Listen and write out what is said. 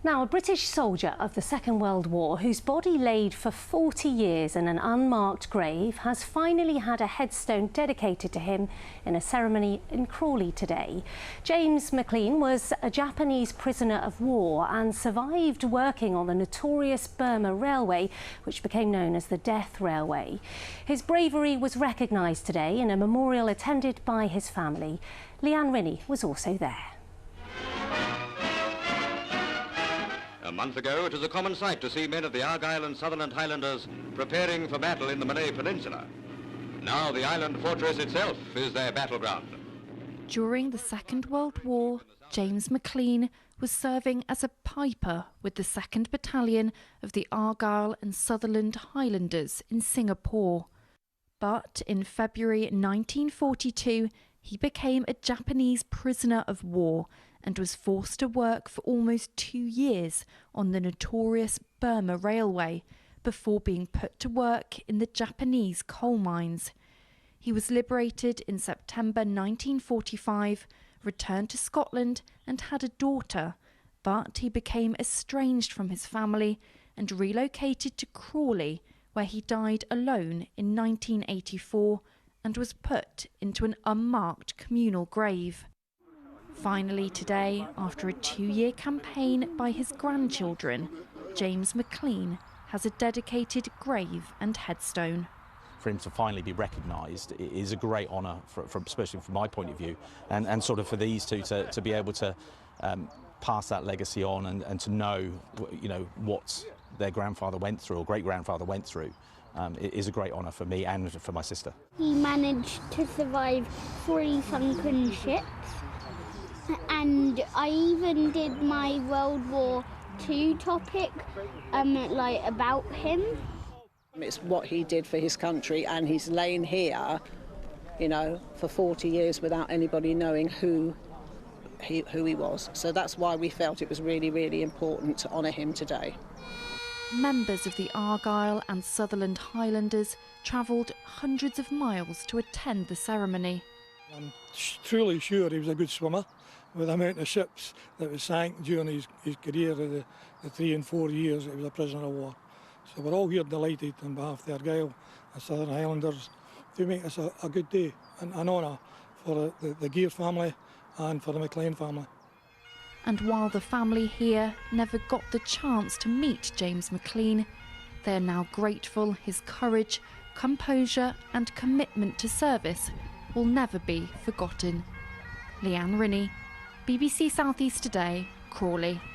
Now, a British soldier of the Second World War, whose body laid for 40 years in an unmarked grave, has finally had a headstone dedicated to him in a ceremony in Crawley today. James Mclean was a Japanese prisoner of war and survived working on the notorious Burma Railway, which became known as the Death Railway. His bravery was recognised today in a memorial attended by his family. Leanne Rinney was also there. A month ago, it was a common sight to see men of the Argyll and Sutherland Highlanders preparing for battle in the Malay Peninsula. Now the island fortress itself is their battleground. During the Second World War, James Mclean was serving as a piper with the 2nd Battalion of the Argyll and Sutherland Highlanders in Singapore. But in February 1942, he became a Japanese prisoner of war and was forced to work for almost 2 years on the notorious Burma Railway before being put to work in the Japanese coal mines. He was liberated in September 1945, returned to Scotland and had a daughter, but he became estranged from his family and relocated to Crawley, where he died alone in 1984 and was put into an unmarked communal grave. Finally today, after a 2-year campaign by his grandchildren, James Mclean has a dedicated grave and headstone. For him to finally be recognised is a great honour, especially from my point of view, and sort of for these two to be able to pass that legacy on and to know, what their grandfather went through or great-grandfather went through. It is a great honour for me and for my sister. He managed to survive 3 sunken ships, and I even did my World War II topic about him. It's what he did for his country, and he's lain here, for 40 years without anybody knowing who he was. So that's why we felt it was really, really important to honour him today. Members of the Argyll and Sutherland Highlanders travelled hundreds of miles to attend the ceremony. I'm truly sure he was a good swimmer, with the amount of ships that was sank during his career of the 3 and 4 years that he was a prisoner of war. So we're all here delighted on behalf of the Argyll and Southern Highlanders to make this a good day and an honour for the Gear family and for the Mclean family. And while the family here never got the chance to meet James Mclean, they are now grateful his courage, composure and commitment to service will never be forgotten. Leanne Rinney, BBC South East Today, Crawley.